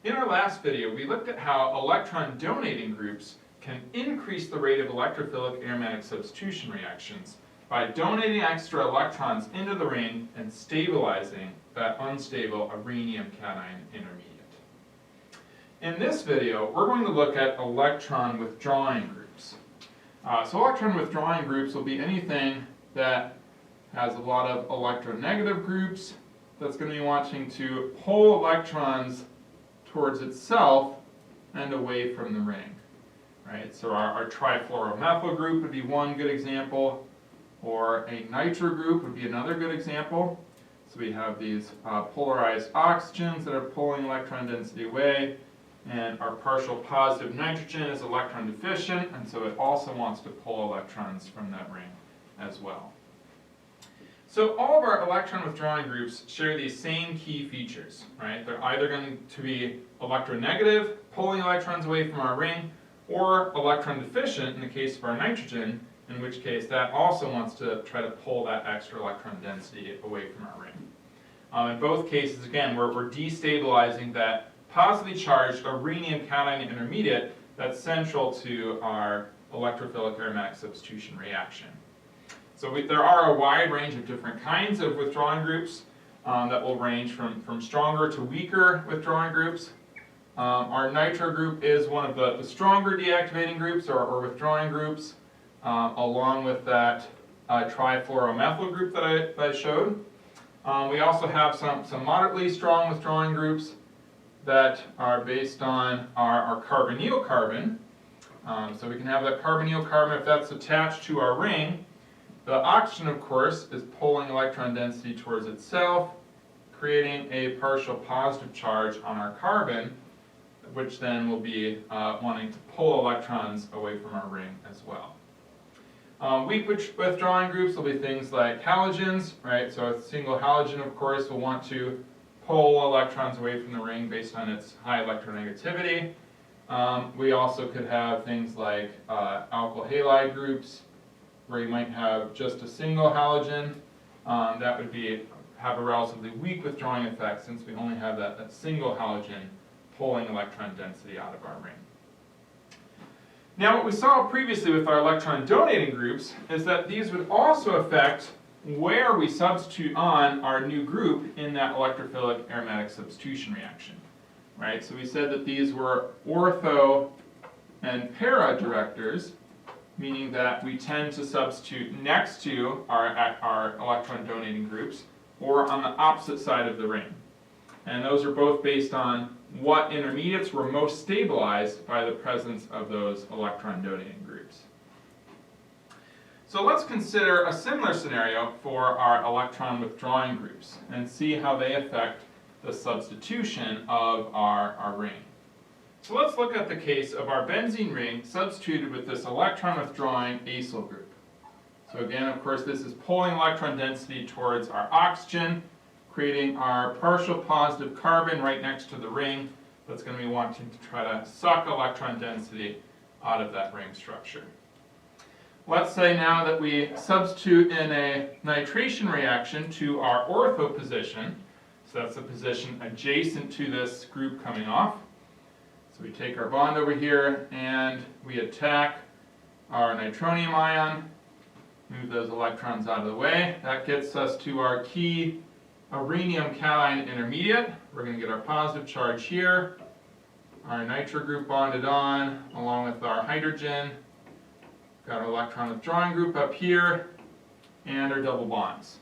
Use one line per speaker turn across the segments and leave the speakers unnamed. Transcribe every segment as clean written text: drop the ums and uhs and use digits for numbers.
In our last video, we looked at how electron donating groups can increase the rate of electrophilic aromatic substitution reactions by donating extra electrons into the ring and stabilizing that unstable rhenium cation intermediate. In this video, we're going to look at electron withdrawing groups. So electron withdrawing groups will be anything that has a lot of electronegative groups that's going to be wanting to pull electrons towards itself and away from the ring. Right? So our trifluoromethyl group would be one good example, or a nitro group would be another good example. So we have these polarized oxygens that are pulling electron density away, and our partial positive nitrogen is electron deficient, and so it also wants to pull electrons from that ring as well. So all of our electron withdrawing groups share these same key features, right? They're either going to be electronegative, pulling electrons away from our ring, or electron deficient in the case of our nitrogen, in which case that also wants to try to pull that extra electron density away from our ring. In both cases, again, we're destabilizing that positively charged rhenium cation intermediate that's central to our electrophilic aromatic substitution reaction. So there are a wide range of different kinds of withdrawing groups that will range from stronger to weaker withdrawing groups. Our nitro group is one of the stronger deactivating groups or withdrawing groups, along with that trifluoromethyl group that I showed. We also have some moderately strong withdrawing groups that are based on our carbonyl carbon. So we can have that carbonyl carbon if that's attached to our ring. The oxygen, of course, is pulling electron density towards itself, creating a partial positive charge on our carbon, which then will be wanting to pull electrons away from our ring as well. Weak withdrawing groups will be things like halogens, right? So a single halogen, of course, will want to pull electrons away from the ring based on its high electronegativity. We also could have things like alkyl halide groups, where you might have just a single halogen. That would have a relatively weak withdrawing effect, since we only have that single halogen pulling electron density out of our ring. Now, what we saw previously with our electron donating groups is that these would also affect where we substitute on our new group in that electrophilic aromatic substitution reaction. Right? So we said that these were ortho and para directors, meaning that we tend to substitute next to our electron donating groups or on the opposite side of the ring. And those are both based on what intermediates were most stabilized by the presence of those electron donating groups. So let's consider a similar scenario for our electron withdrawing groups and see how they affect the substitution of our ring. So let's look at the case of our benzene ring substituted with this electron withdrawing acyl group. So again, of course, this is pulling electron density towards our oxygen, creating our partial positive carbon right next to the ring that's going to be wanting to try to suck electron density out of that ring structure. Let's say now that we substitute in a nitration reaction to our ortho position. So that's the position adjacent to this group coming off. So we take our bond over here and we attack our nitronium ion, move those electrons out of the way. That gets us to our key rhenium cation intermediate. We're going to get our positive charge here, our nitro group bonded on along with our hydrogen. Got our electron withdrawing group up here and our double bonds.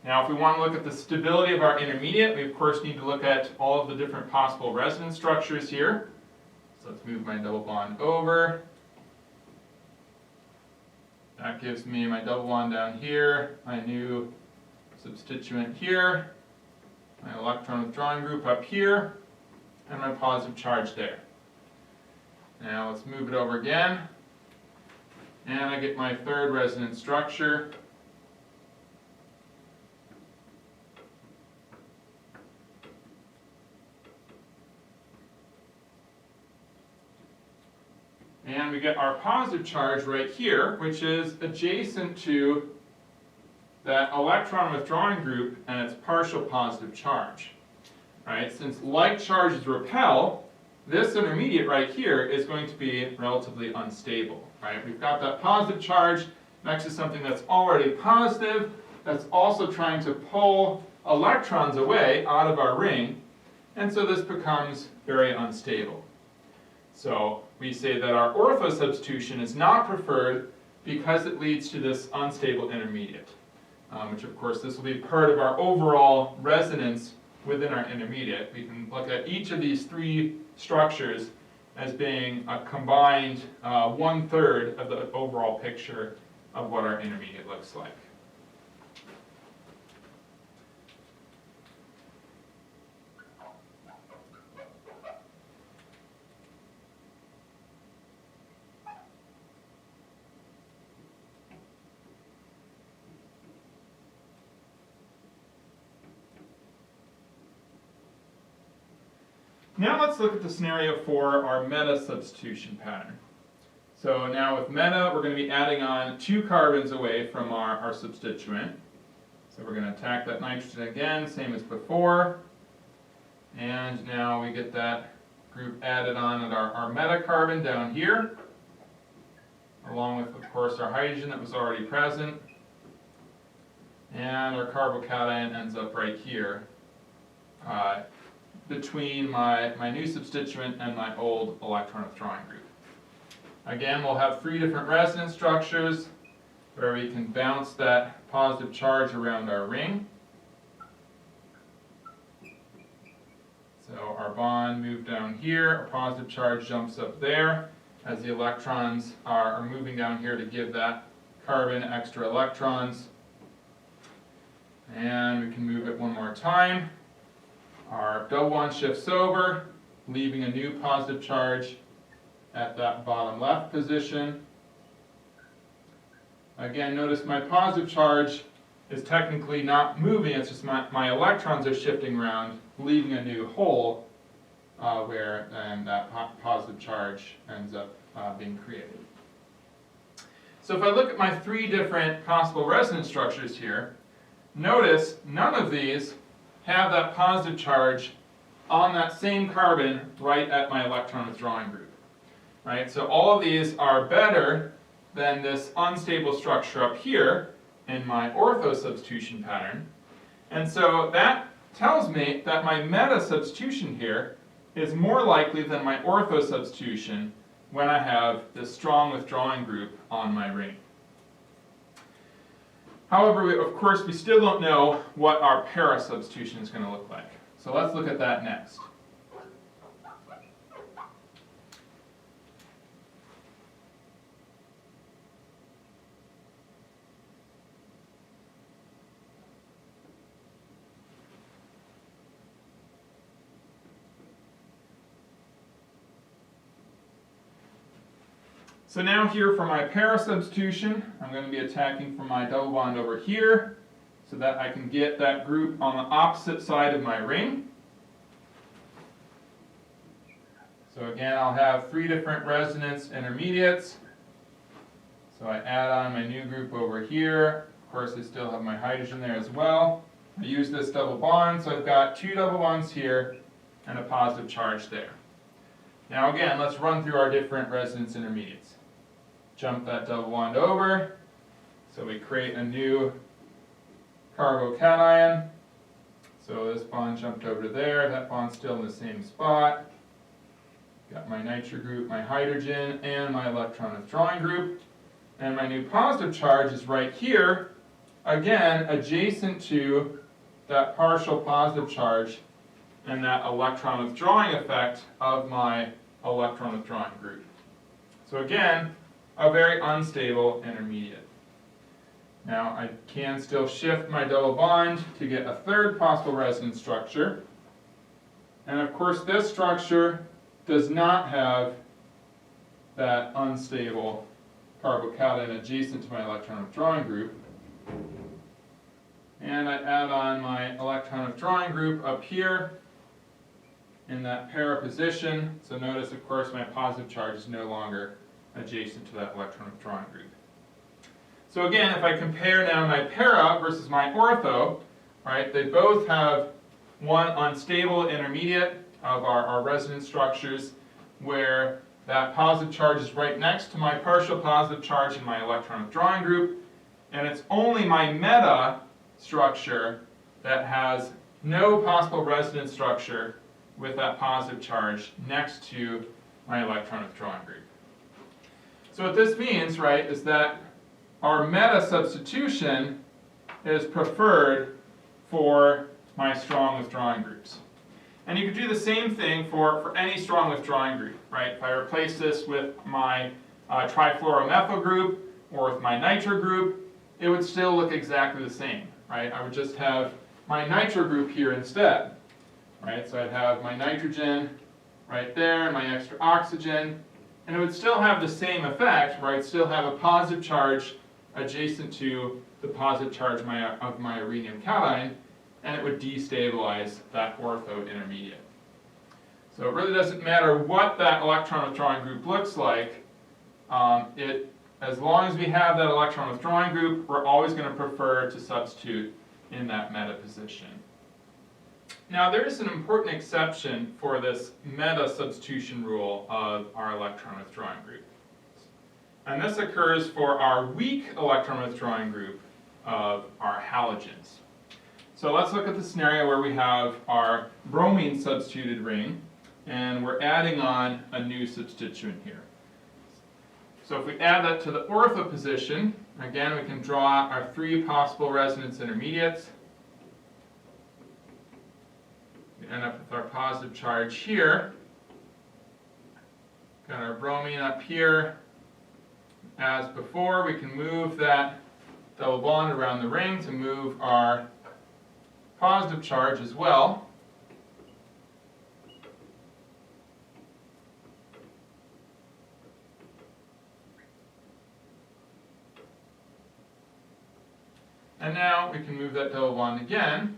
Now, if we want to look at the stability of our intermediate, we of course need to look at all of the different possible resonance structures here. So let's move my double bond over. That gives me my double bond down here, my new substituent here, my electron withdrawing group up here, and my positive charge there. Now let's move it over again, and I get my third resonance structure. And we get our positive charge right here, which is adjacent to that electron withdrawing group and its partial positive charge. right? Since like charges repel, this intermediate right here is going to be relatively unstable, right? We've got that positive charge next to something that's already positive, that's also trying to pull electrons away out of our ring, and so this becomes very unstable. So we say that our ortho substitution is not preferred because it leads to this unstable intermediate, which of course this will be part of our overall resonance within our intermediate. We can look at each of these three structures as being a combined 1/3 of the overall picture of what our intermediate looks like. Now let's look at the scenario for our meta substitution pattern. So now with meta, we're going to be adding on 2 carbons away from our substituent. So we're going to attack that nitrogen again, same as before. And now we get that group added on at our meta carbon down here, along with, of course, our hydrogen that was already present. And our carbocation ends up right here, between my new substituent and my old electron withdrawing group. Again, we'll have 3 different resonance structures where we can bounce that positive charge around our ring. So our bond moved down here, our positive charge jumps up there as the electrons are moving down here to give that carbon extra electrons. And we can move it one more time. Our double bond shifts over, leaving a new positive charge at that bottom left position. Again, notice my positive charge is technically not moving, it's just my electrons are shifting around, leaving a new hole where then that positive charge ends up being created. So if I look at my 3 different possible resonance structures here, notice none of these have that positive charge on that same carbon right at my electron withdrawing group. Right? So all of these are better than this unstable structure up here in my ortho substitution pattern. And so that tells me that my meta substitution here is more likely than my ortho substitution when I have this strong withdrawing group on my ring. However, of course, we still don't know what our para substitution is going to look like. So let's look at that next. So now here for my para substitution, I'm going to be attacking from my double bond over here so that I can get that group on the opposite side of my ring. So again, I'll have 3 different resonance intermediates. So I add on my new group over here. Of course, I still have my hydrogen there as well. I use this double bond, so I've got 2 double bonds here and a positive charge there. Now again, let's run through our different resonance intermediates. Jump that double bond over, so we create a new carbocation. So this bond jumped over there, that bond's still in the same spot. Got my nitro group, my hydrogen, and my electron withdrawing group. And my new positive charge is right here, again, adjacent to that partial positive charge and that electron withdrawing effect of my electron withdrawing group. So again, a very unstable intermediate. Now I can still shift my double bond to get a 3rd possible resonance structure. And of course this structure does not have that unstable carbocation adjacent to my electron withdrawing group. And I add on my electron withdrawing group up here in that para position. So notice, of course, my positive charge is no longer adjacent to that electron withdrawing group. So again, if I compare now my para versus my ortho, right, they both have one unstable intermediate of our resonance structures, where that positive charge is right next to my partial positive charge in my electron withdrawing group, and it's only my meta structure that has no possible resonance structure with that positive charge next to my electron withdrawing group. So what this means, right, is that our meta substitution is preferred for my strong withdrawing groups. And you could do the same thing for any strong withdrawing group, right? If I replace this with my trifluoromethyl group or with my nitro group, it would still look exactly the same, right? I would just have my nitro group here instead, right? So I'd have my nitrogen right there and my extra oxygen, and it would still have the same effect, where I'd still have a positive charge adjacent to the positive charge of my rhenium cation, and it would destabilize that ortho intermediate. So it really doesn't matter what that electron withdrawing group looks like. As long as we have that electron withdrawing group, we're always going to prefer to substitute in that meta position. Now there is an important exception for this meta substitution rule of our electron withdrawing group. And this occurs for our weak electron withdrawing group of our halogens. So let's look at the scenario where we have our bromine substituted ring, and we're adding on a new substituent here. So if we add that to the ortho position, again we can draw our three possible resonance intermediates. We end up with our positive charge here. Got our bromine up here. As before, we can move that double bond around the ring to move our positive charge as well. And now we can move that double bond again.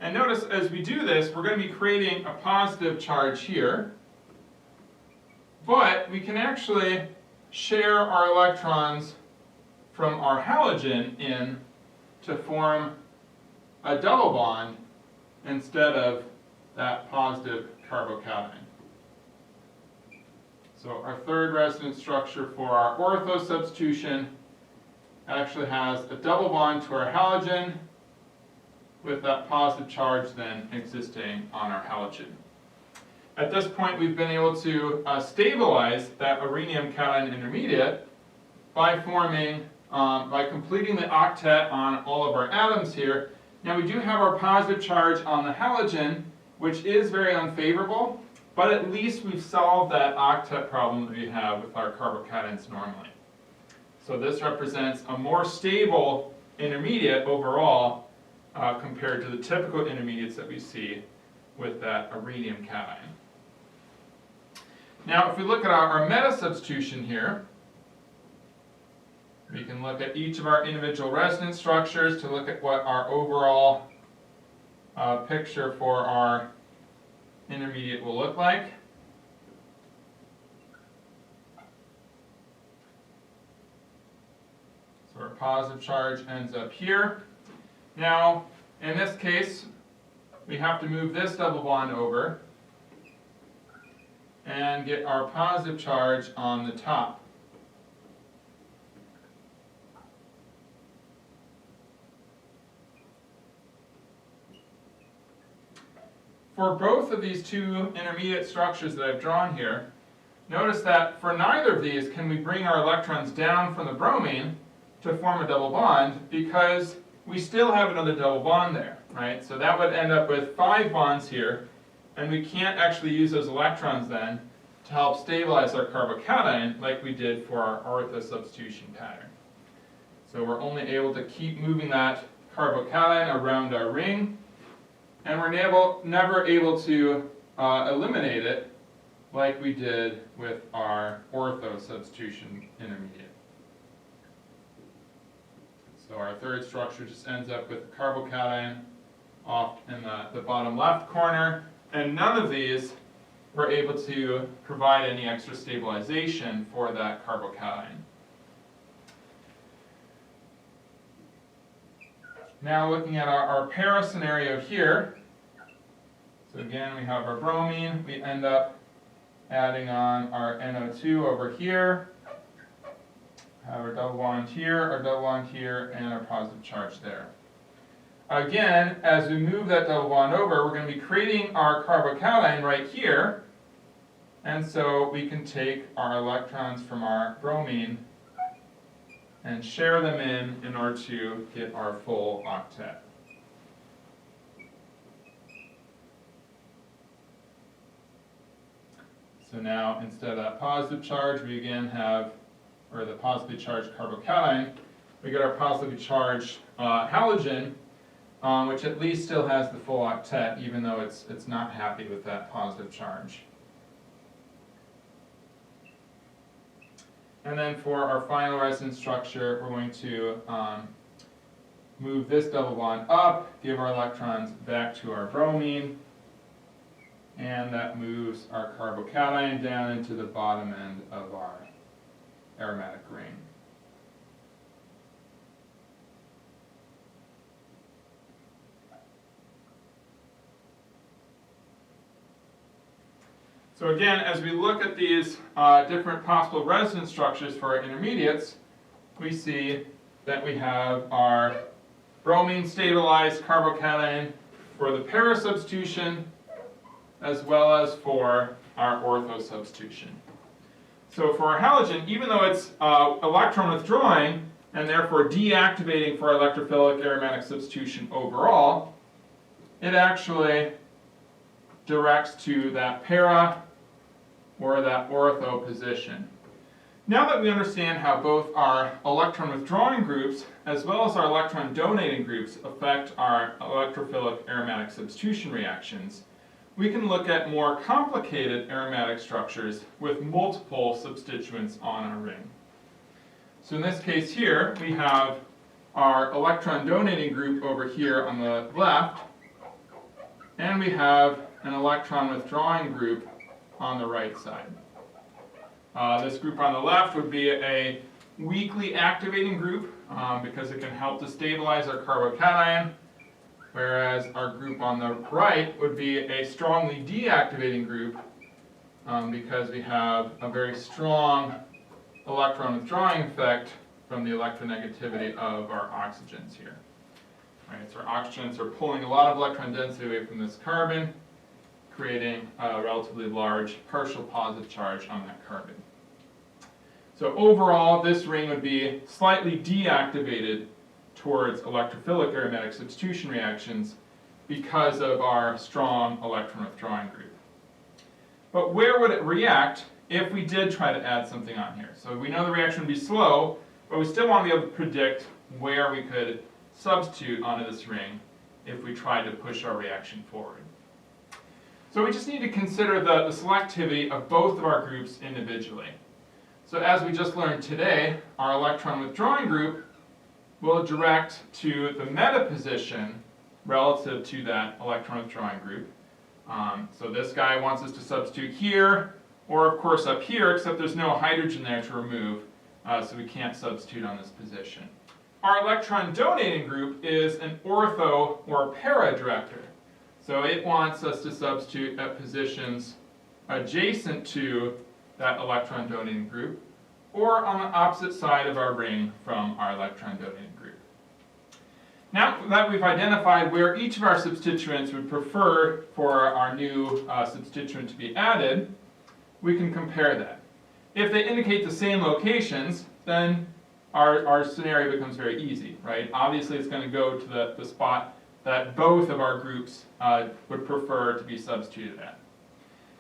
And notice as we do this, we're going to be creating a positive charge here. But we can actually share our electrons from our halogen in to form a double bond instead of that positive carbocation. So our third resonance structure for our ortho substitution actually has a double bond to our halogen with that positive charge then existing on our halogen. At this point we've been able to stabilize that rhenium cation intermediate by forming, by completing the octet on all of our atoms here. Now we do have our positive charge on the halogen, which is very unfavorable, but at least we've solved that octet problem that we have with our carbocations normally. So this represents a more stable intermediate overall compared to the typical intermediates that we see with that rhenium cation. Now if we look at our meta substitution here, we can look at each of our individual resonance structures to look at what our overall picture for our intermediate will look like. So our positive charge ends up here. Now, in this case, we have to move this double bond over and get our positive charge on the top. For both of these two intermediate structures that I've drawn here, notice that for neither of these can we bring our electrons down from the bromine to form a double bond, because we still have another double bond there, right? So that would end up with 5 bonds here, and we can't actually use those electrons then to help stabilize our carbocation like we did for our ortho substitution pattern. So we're only able to keep moving that carbocation around our ring, and we're never able to eliminate it like we did with our ortho substitution intermediate. So our third structure just ends up with the carbocation off in the bottom left corner, and none of these were able to provide any extra stabilization for that carbocation. Now looking at our para scenario here, So again, we have our bromine. We end up adding on our NO2 over here. Have our double bond here, our double bond here, and our positive charge there. Again, as we move that double bond over, we're going to be creating our carbocation right here. And so we can take our electrons from our bromine and share them in order to get our full octet. So now, instead of that positive charge, we again have, or the positively charged carbocation, we get our positively charged halogen, which at least still has the full octet, even though it's not happy with that positive charge. And then for our final resonance structure, we're going to move this double bond up, give our electrons back to our bromine, and that moves our carbocation down into the bottom end of our aromatic ring. So again, as we look at these different possible resonance structures for our intermediates, we see that we have our bromine stabilized carbocation for the para substitution, as well as for our ortho substitution. So for our halogen, even though it's electron withdrawing and therefore deactivating for our electrophilic aromatic substitution overall, it actually directs to that para or that ortho position. Now that we understand how both our electron withdrawing groups as well as our electron donating groups affect our electrophilic aromatic substitution reactions, we can look at more complicated aromatic structures with multiple substituents on our ring. So in this case here, we have our electron donating group over here on the left, and we have an electron withdrawing group on the right side. This group on the left would be a weakly activating group because it can help to stabilize our carbocation, whereas our group on the right would be a strongly deactivating group because we have a very strong electron withdrawing effect from the electronegativity of our oxygens here. Right, so our oxygens are pulling a lot of electron density away from this carbon, creating a relatively large partial positive charge on that carbon. So overall, this ring would be slightly deactivated towards electrophilic aromatic substitution reactions because of our strong electron withdrawing group. But where would it react if we did try to add something on here? So we know the reaction would be slow, but we still want to be able to predict where we could substitute onto this ring if we tried to push our reaction forward. So we just need to consider the selectivity of both of our groups individually. So as we just learned today, our electron withdrawing group will direct to the meta position relative to that electron withdrawing group. So this guy wants us to substitute here, or of course up here, except there's no hydrogen there to remove, so we can't substitute on this position. Our electron donating group is an ortho or para director. So it wants us to substitute at positions adjacent to that electron donating group, or on the opposite side of our ring from our electron donating group. Now that we've identified where each of our substituents would prefer for our new substituent to be added, we can compare that. If they indicate the same locations, then our scenario becomes very easy, right? Obviously it's going to go to the spot that both of our groups would prefer to be substituted at.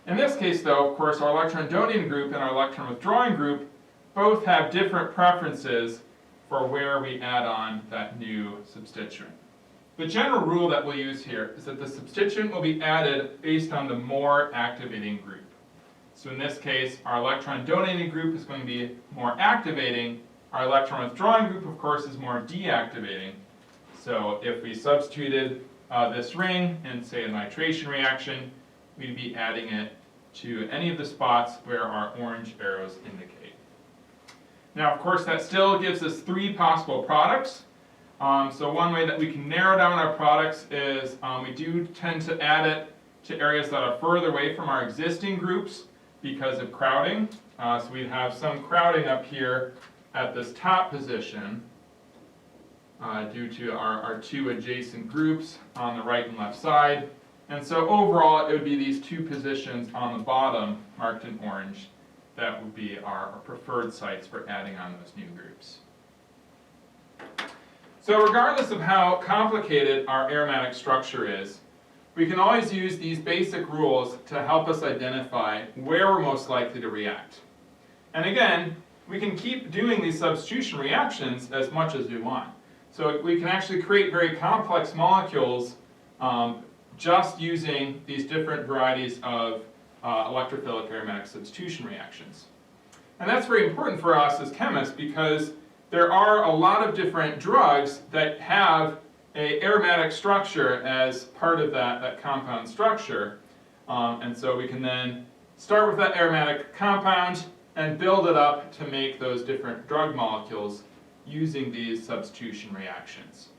In this case though, of course, our electron donating group and our electron withdrawing group both have different preferences for where we add on that new substituent. The general rule that we'll use here is that the substituent will be added based on the more activating group. So in this case, our electron donating group is going to be more activating. Our electron withdrawing group, of course, is more deactivating. So if we substituted this ring in, say, a nitration reaction, we'd be adding it to any of the spots where our orange arrows indicate. Now, of course, that still gives us 3 possible products. So one way that we can narrow down our products is we do tend to add it to areas that are further away from our existing groups because of crowding. So we'd have some crowding up here at this top position due to our two adjacent groups on the right and left side. And so overall, it would be these two positions on the bottom, marked in orange, that would be our preferred sites for adding on those new groups. So regardless of how complicated our aromatic structure is, we can always use these basic rules to help us identify where we're most likely to react. And again, we can keep doing these substitution reactions as much as we want. So we can actually create very complex molecules just using these different varieties of electrophilic aromatic substitution reactions. And that's very important for us as chemists because there are a lot of different drugs that have an aromatic structure as part of that compound structure. And so we can then start with that aromatic compound and build it up to make those different drug molecules using these substitution reactions.